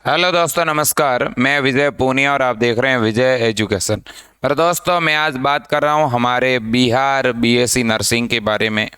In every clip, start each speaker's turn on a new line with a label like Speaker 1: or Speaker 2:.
Speaker 1: Hello दोस्तों, नमस्कार। मैं विजय पूनिया और आप देख रहे हैं विजय एजुकेशन। मेरे दोस्तों, मैं आज बात कर रहा हूं हमारे बिहार बीएससी नर्सिंग के बारे में।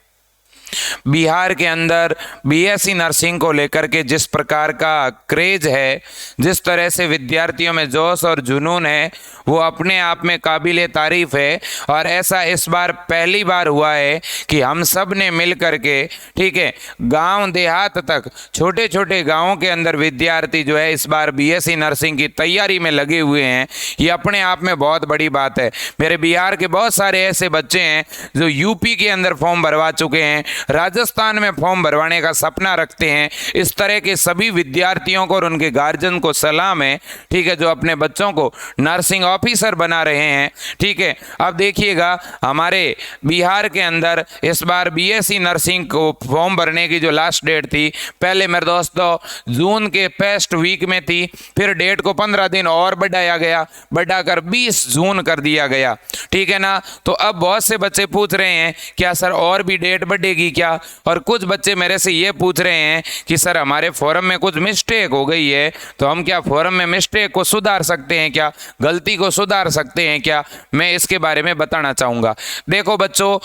Speaker 1: बिहार के अंदर बीएससी नर्सिंग को लेकर के जिस प्रकार का क्रेज है, जिस तरह से विद्यार्थियों में जोश और जुनून है, वो अपने आप में काबिले तारीफ है। और ऐसा इस बार पहली बार हुआ है कि हम सब ने मिल करके, ठीक है, गांव देहात तक, छोटे छोटे गांवों के अंदर विद्यार्थी जो है इस बार बीएससी नर्सिंग की तैयारी में लगे हुए हैं। ये अपने आप में बहुत बड़ी बात है। मेरे बिहार के बहुत सारे ऐसे बच्चे हैं जो यूपी के अंदर फॉर्म भरवा चुके हैं, राजस्थान में फॉर्म भरवाने का सपना रखते हैं। इस तरह के सभी विद्यार्थियों को और उनके गार्जियन को सलाम है, ठीक है, जो अपने बच्चों को नर्सिंग ऑफिसर बना रहे हैं। ठीक है, अब देखिएगा, हमारे बिहार के अंदर इस बार बीएससी नर्सिंग को फॉर्म भरने की जो लास्ट डेट थी, पहले मेरे दोस्तों जून के फर्स्ट वीक में थी, फिर डेट को 15 दिन और बढ़ाया गया, बढ़ाकर 20 जून कर दिया गया। ठीक है ना। तो अब बहुत से बच्चे पूछ रहे हैं क्या सर और भी डेट बढ़ेगी क्या, और कुछ बच्चे मेरे से ये पूछ रहे हैं कि सर हमारे फॉर्म में कुछ मिस्टेक हो गई है, तो हम क्या फॉर्म में मिस्टेक को सुधार सकते हैं क्या, गलती को सुधार सकते हैं क्या। मैं इसके बारे में बताना चाहूँगा। देखो बच्चों,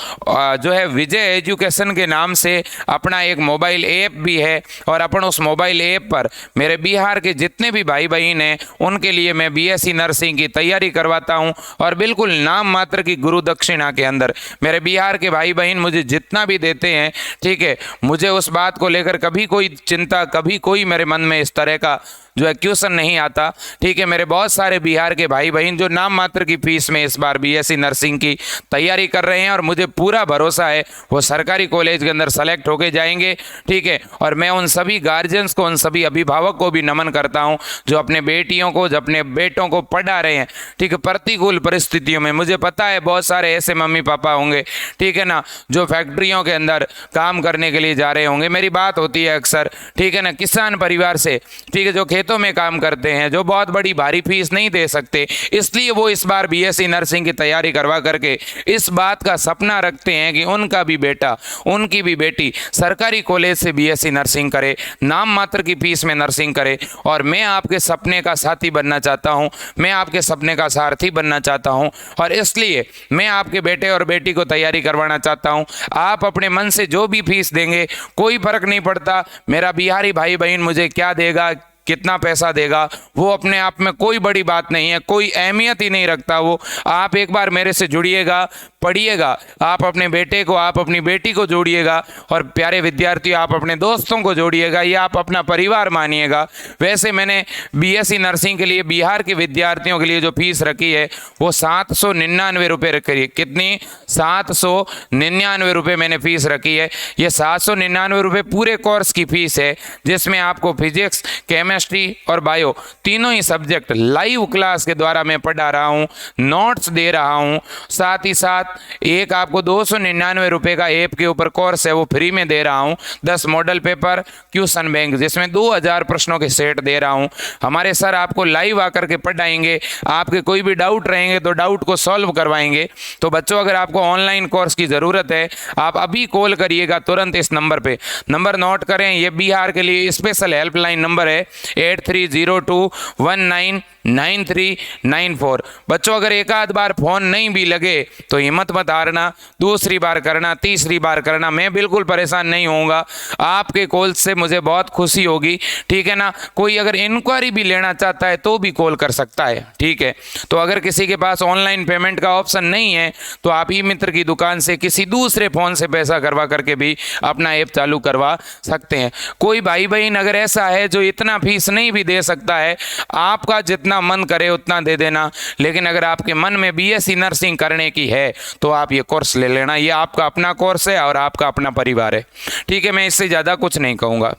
Speaker 1: जो है विजय एजुकेशन के नाम से अपना एक मोबाइल ऐप भी है, और अपन उस मोबाइल ऐप पर मेरे बिहार के जितने भी भाई बहन हैं उनके लिए मैं बीएससी नर्सिंग की तैयारी करवाता हूं, और बिल्कुल नाम मात्र की गुरु दक्षिणा के अंदर मेरे बिहार के भाई बहन मुझे जितना भी देते हैं, ठीक है, मुझे उस बात को लेकर कभी कोई चिंता, कभी कोई मेरे मन में इस तरह का जो है क्वेश्चन नहीं आता। ठीक है, मेरे बहुत सारे बिहार के भाई बहन जो नाम मात्र की फीस में इस बार बीएससी नर्सिंग की तैयारी कर रहे हैं, और मुझे पूरा भरोसा है वो सरकारी कॉलेज के अंदर सेलेक्ट होके जाएंगे। ठीक है, और मैं उन सभी गार्जियंस को, उन सभी अभिभावक को भी नमन करता हूं जो अपने बेटियों को, जो अपने बेटों को पढ़ा रहे हैं। ठीक है, प्रतिकूल परिस्थितियों में मुझे पता है बहुत सारे ऐसे मम्मी पापा होंगे, ठीक है ना, जो फैक्ट्रियों के अंदर काम करने के लिए जा रहे होंगे। मेरी बात होती है अक्सर, ठीक है ना, किसान परिवार से, ठीक है, जो खेतों में काम करते हैं, जो बहुत बड़ी भारी फीस नहीं दे सकते, इसलिए वो इस बार बीएससी नर्सिंग की तैयारी करवा करके इस बात का सपना रखते हैं कि उनका भी बेटा, उनकी भी बेटी सरकारी कॉलेज से बीएससी नर्सिंग करे, नाम मात्र की फीस में नर्सिंग करे। और मैं आपके सपने का साथी बनना चाहता हूं, मैं आपके सपने का सारथी बनना चाहता हूं, और इसलिए मैं आपके बेटे और बेटी को तैयारी करवाना चाहता हूं। आप अपने मन से जो भी फीस देंगे कोई फर्क नहीं पड़ता, मेरा बिहारी भाई बहन मुझे क्या देगा, कितना पैसा देगा, वो अपने आप में कोई बड़ी बात नहीं है, कोई अहमियत ही नहीं रखता वो। आप एक बार मेरे से जुड़िएगा, पढ़िएगा, आप अपने बेटे को, आप अपनी बेटी को जोड़िएगा, और प्यारे विद्यार्थी आप अपने दोस्तों को जोड़िएगा, ये आप अपना परिवार मानिएगा। वैसे मैंने बीएससी नर्सिंग के लिए बिहार के विद्यार्थियों के लिए जो फीस रखी है वो 799 रुपये रखी है। कितनी? 799 रुपये मैंने फीस रखी है। ये 799 रुपये पूरे कोर्स की फीस है, जिसमें आपको फिजिक्स, केमिस्ट्री और बायो तीनों ही सब्जेक्ट लाइव क्लास के द्वारा मैं पढ़ा रहा हूँ, नोट्स दे रहा हूँ। साथ ही साथ एक आपको 299 रुपये का ऐप के ऊपर कोर्स है वो फ्री में दे रहा हूँ। 10 मॉडल पेपर, क्वेश्चन बैंक, जिसमें 2000 प्रश्नों के सेट दे रहा हूँ। हमारे सर आपको लाइव आकर के पढ़ाएंगे, आपके कोई भी डाउट रहेंगे तो डाउट को सॉल्व करवाएंगे। तो बच्चों, अगर आपको ऑनलाइन कोर्स की ज़रूरत है आप अभी कॉल करिएगा तुरंत इस नंबर पे। नंबर नोट करें, ये बिहार के लिए स्पेशल हेल्पलाइन नंबर है 8302199394। बच्चों, अगर एक आध बार फोन नहीं भी लगे तो हिम्मत मत हारना, दूसरी बार करना, तीसरी बार करना, मैं बिल्कुल परेशान नहीं होऊंगा। आपके कॉल से मुझे बहुत खुशी होगी, ठीक है ना। कोई अगर इंक्वायरी भी लेना चाहता है तो भी कॉल कर सकता है, ठीक है। तो अगर किसी के पास ऑनलाइन पेमेंट का ऑप्शन नहीं है तो आप ई मित्र की दुकान से किसी दूसरे फ़ोन से पैसा करवा करके भी अपना ऐप चालू करवा सकते हैं। कोई भाई बहन अगर ऐसा है जो इतना फीस नहीं भी दे सकता है, आपका जितना मन करे उतना दे देना, लेकिन अगर आपके मन में बीएससी नर्सिंग करने की है तो आप ये कोर्स ले लेना। ये आपका अपना कोर्स है और आपका अपना परिवार है, ठीक है। मैं इससे ज़्यादा कुछ नहीं कहूँगा।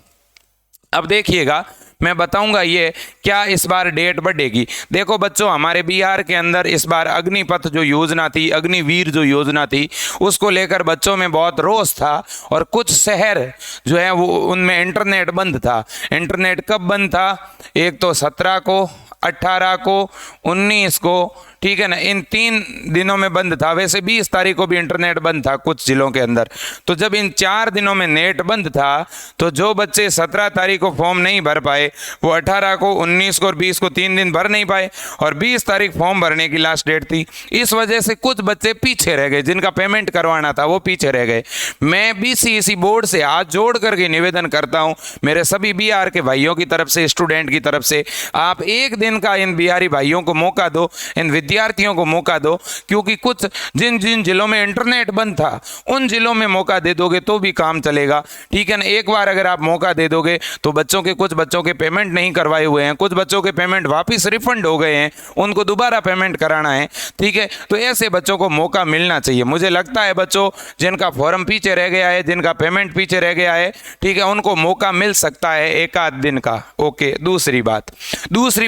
Speaker 1: अब देखिएगा, मैं बताऊंगा ये क्या इस बार डेट बढ़ेगी। देखो बच्चों, हमारे बिहार के अंदर इस बार अग्निपथ जो योजना थी, अग्निवीर जो योजना थी, उसको लेकर बच्चों में बहुत रोष था, और कुछ शहर जो है वो उनमें इंटरनेट बंद था। इंटरनेट कब बंद था? एक तो 17 को, 18 को, 19 को, ठीक है ना, इन 3 दिनों में बंद था। वैसे 20 तारीख को भी इंटरनेट बंद था कुछ जिलों के अंदर। तो जब इन 4 दिनों में नेट बंद था तो जो बच्चे 17 तारीख को फॉर्म नहीं भर पाए वो 18 को, 19 को और 20 को 3 दिन भर नहीं पाए, और 20 तारीख फॉर्म भरने की लास्ट डेट थी। इस वजह से कुछ बच्चे पीछे रह गए, जिनका पेमेंट करवाना था वो पीछे रह गए। मैं बीसीईसी बोर्ड से हाथ जोड़ करके निवेदन करता हूं, मेरे सभी बिहार के भाइयों की तरफ से, स्टूडेंट की तरफ से, आप एक दिन का इन बिहारी भाइयों को मौका दो, इन विद्यार्थियों को मौका दो, क्योंकि कुछ जिन जिन जिलों में इंटरनेट बंद था उन जिलों में मौका दे दोगे तो भी काम चलेगा। ठीक है ना, एक बार अगर आप मौका दे दोगे तो कुछ बच्चों के पेमेंट नहीं करवाए हुए हैं, कुछ बच्चों के पेमेंट वापस रिफंड हो गए हैं, उनको दोबारा पेमेंट कराना है। ठीक है, तो ऐसे बच्चों को मौका मिलना चाहिए। मुझे लगता है बच्चों जिनका फॉर्म पीछे रह गया है, जिनका पेमेंट पीछे रह गया है, ठीक है, उनको मौका मिल सकता है एक आध दिन का। ओके, दूसरी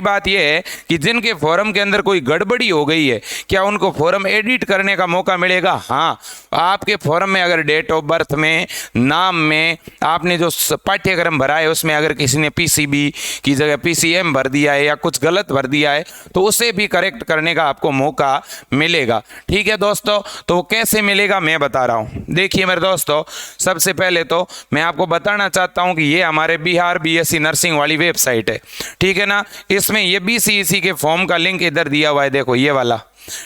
Speaker 1: बात यह है कि जिनके फॉर्म के अंदर कोई गड़बड़ी हो गई है, क्या उनको फॉर्म एडिट करने का मौका मिलेगा? हाँ, आपके फॉर्म में अगर डेट ऑफ बर्थ में, नाम में, आपने जो पाठ्यक्रम भरा है उसमें अगर किसी ने पीसीबी की जगह पीसीएम भर दिया है या कुछ गलत भर दिया है तो उसे भी करेक्ट करने का आपको मौका मिलेगा। ठीक है दोस्तों, तो कैसे मिलेगा मैं बता रहा हूँ। देखिए मेरे दोस्तों, सबसे पहले तो मैं आपको बताना चाहता हूँ कि ये हमारे बिहार बीएससी नर्सिंग वाली वेबसाइट है। ठीक है ना, इसमें ये बीसीईसी के फॉर्म का लिंक इधर दिया हुआ है, देखो ये वाला।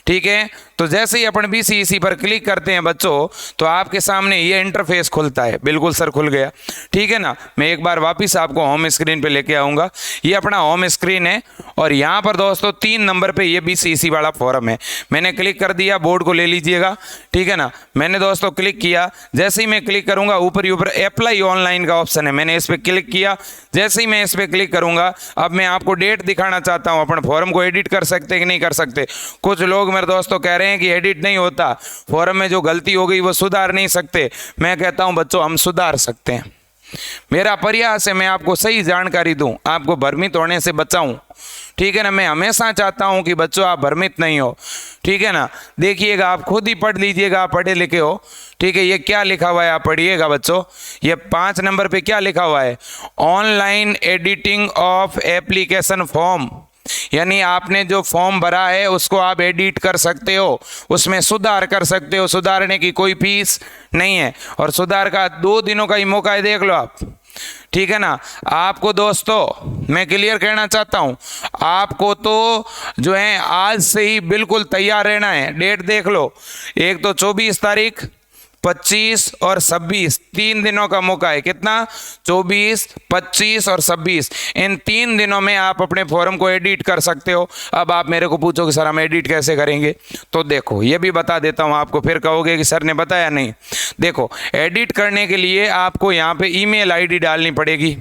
Speaker 1: ठीक है, तो जैसे ही अपन बीसीईसी पर क्लिक करते हैं बच्चों तो आपके सामने ये इंटरफेस खुलता है। बिल्कुल सर, खुल गया। ठीक है ना, मैं एक बार वापस आपको होम स्क्रीन पे लेके आऊँगा। ये अपना होम स्क्रीन है और यहाँ पर दोस्तों 3 नंबर पे ये बीसीईसी वाला फॉर्म है। मैंने क्लिक कर दिया, बोर्ड को ले लीजिएगा। ठीक है ना, मैंने दोस्तों क्लिक किया। जैसे ही मैं क्लिक करूँगा ऊपर ही ऊपर अप्लाई ऑनलाइन का ऑप्शन है, मैंने इस पर क्लिक किया। जैसे ही मैं इस पर क्लिक करूँगा, अब मैं आपको डेट दिखाना चाहता हूँ, अपन फॉर्म को एडिट कर सकते कि नहीं कर सकते। कुछ लोग मेरे दोस्तों कह रहे हैं कि एडिट नहीं होता, फॉर्म में जो गलती हो गई वो सुधार नहीं सकते। मैं कहता हूं बच्चों, हम सुधार सकते हैं। मेरा प्रयास है मैं आपको सही जानकारी दूं, आपको भ्रमित होने से बचाऊं। ठीक है ना, मैं हमेशा चाहता हूं कि बच्चों आप भ्रमित नहीं हो। ठीक है ना, देखिएगा, आप खुद ही पढ़ लीजिएगा, आप पढ़े लिखे हो। ठीक है, ये क्या लिखा हुआ है आप पढ़िएगा बच्चों। ये 5 नंबर पे क्या लिखा हुआ है? Online editing of application form, यानी आपने जो फॉर्म भरा है उसको आप एडिट कर सकते हो, उसमें सुधार कर सकते हो। सुधारने की कोई फीस नहीं है और सुधार का 2 दिनों का ही मौका है, देख लो आप। ठीक है ना, आपको दोस्तों मैं क्लियर कहना चाहता हूं, आपको तो जो है आज से ही बिल्कुल तैयार रहना है। डेट देख लो, एक तो 24 तारीख, 25 और 26, 3 दिनों का मौका है। कितना? 24, 25 और 26। इन 3 दिनों में आप अपने फॉर्म को एडिट कर सकते हो। अब आप मेरे को पूछोगे सर हम एडिट कैसे करेंगे, तो देखो ये भी बता देता हूं आपको, फिर कहोगे कि सर ने बताया नहीं। देखो, एडिट करने के लिए आपको यहाँ पे ईमेल आईडी डालनी पड़ेगी।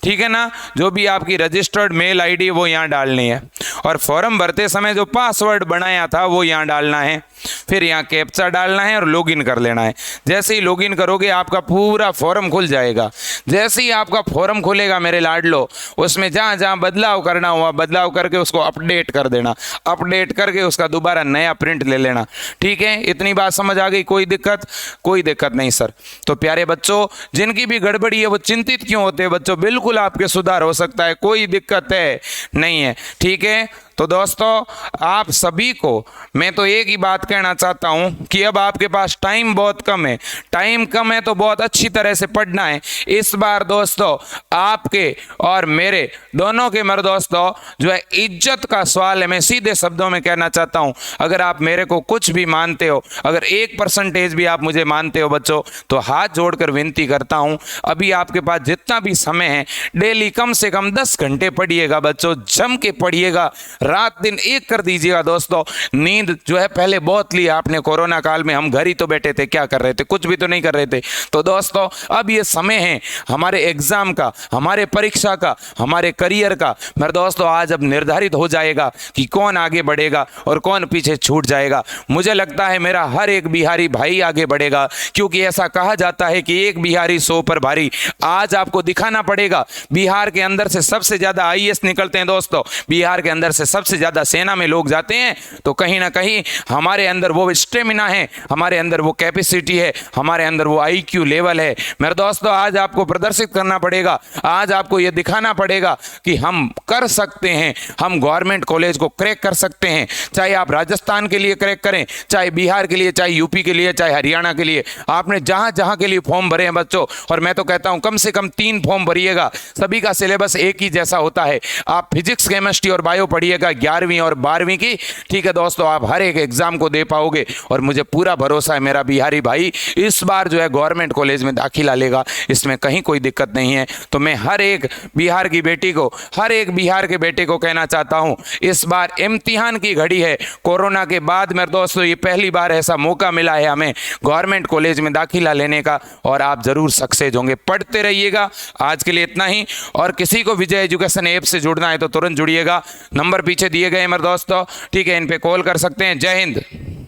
Speaker 1: ठीक है ना, जो भी आपकी रजिस्टर्ड मेल आईडी वो यहाँ डालनी है, और फॉर्म भरते समय जो पासवर्ड बनाया था वो यहाँ डालना है। फिर यहाँ कैप्चा डालना है और लॉगिन कर लेना है। जैसे ही लॉगिन करोगे आपका पूरा फॉर्म खुल जाएगा। जैसे ही आपका फॉर्म खुलेगा मेरे लाडलो, उसमें जहाँ जहाँ बदलाव करना हुआ बदलाव करके उसको अपडेट कर देना, अपडेट करके उसका दोबारा नया प्रिंट ले लेना। ठीक है, इतनी बात समझ आ गई? कोई दिक्कत? कोई दिक्कत नहीं सर। तो प्यारे बच्चों, जिनकी भी गड़बड़ी है वो चिंतित क्यों होते हैं बच्चों? बिल्कुल आपके सुधार हो सकता है, कोई दिक्कत है नहीं है। ठीक है, तो दोस्तों आप सभी को मैं तो एक ही बात कहना चाहता हूं कि अब आपके पास टाइम बहुत कम है। टाइम कम है तो बहुत अच्छी तरह से पढ़ना है। इस बार दोस्तों आपके और मेरे दोनों के मेरे दोस्तों जो है इज्जत का सवाल है। मैं सीधे शब्दों में कहना चाहता हूं, अगर आप मेरे को कुछ भी मानते हो, अगर 1% भी आप मुझे मानते हो बच्चों, तो हाथ जोड़कर विनती करता हूं, अभी आपके पास जितना भी समय है डेली कम से कम 10 घंटे पढ़िएगा बच्चों, जम के पढ़िएगा, रात दिन एक कर दीजिएगा दोस्तों। नींद जो है पहले बहुत ली आपने, कोरोना काल में हम घर ही तो बैठे थे, क्या कर रहे थे? कुछ भी तो नहीं कर रहे थे। तो दोस्तों अब ये समय है हमारे एग्जाम का, हमारे परीक्षा का, हमारे करियर का। मेरे दोस्तों आज अब निर्धारित हो जाएगा कि कौन आगे बढ़ेगा और कौन पीछे छूट जाएगा। मुझे लगता है मेरा हर एक बिहारी भाई आगे बढ़ेगा, क्योंकि ऐसा कहा जाता है कि एक बिहारी 100 पर भारी। आज आपको दिखाना पड़ेगा, बिहार के अंदर से सबसे ज्यादा आईएएस निकलते हैं दोस्तों, बिहार के अंदर से सबसे ज़्यादा सेना में लोग जाते हैं, तो कहीं ना कहीं हमारे अंदर वो स्टेमिना है, हमारे अंदर वो कैपेसिटी है, हमारे अंदर वो IQ लेवल है। मेरे दोस्तों, आज आपको प्रदर्शित करना पड़ेगा, आज आपको ये दिखाना पड़ेगा कि हम कर सकते हैं, हम गवर्नमेंट कॉलेज को क्रैक कर सकते हैं। चाहे आप राजस्थान के लिए क्रैक करें, चाहे बिहार के लिए, चाहे यूपी के लिए, चाहे हरियाणा के लिए, आपने जहां जहां के लिए फॉर्म भरे हैं बच्चों, और मैं तो कहता हूं कम से कम 3 फॉर्म भरिएगा। सभी का सिलेबस एक ही जैसा होता है। आप फिजिक्स, केमिस्ट्री और बायो पढ़िएगा 11वीं और 12वीं की। ठीक है दोस्तों, आप हर एक एग्जाम को दे पाओगे, और मुझे पूरा भरोसा है मेरा बिहारी भाई इस बार जो है गवर्नमेंट कॉलेज में दाखिला लेगा, इसमें कहीं कोई दिक्कत नहीं है। तो मैं हर एक बिहार की बेटी को, हर एक बिहार के बेटे को कहना चाहता हूं, इस बार इम्तिहान की घड़ी है। कोरोना के बाद मेरे दोस्तों ये पहली बार ऐसा मौका मिला है हमें गवर्नमेंट कॉलेज में दाखिला लेने का, और आप जरूर सक्सेस होंगे। पढ़ते रहिएगा। आज के लिए इतना ही, और किसी को विजय एजुकेशन ऐप से जुड़ना है तो तुरंत जुड़िएगा। नंबर पीछे दिए गए मेरे दोस्तों, ठीक है, इन पे कॉल कर सकते हैं। जय हिंद।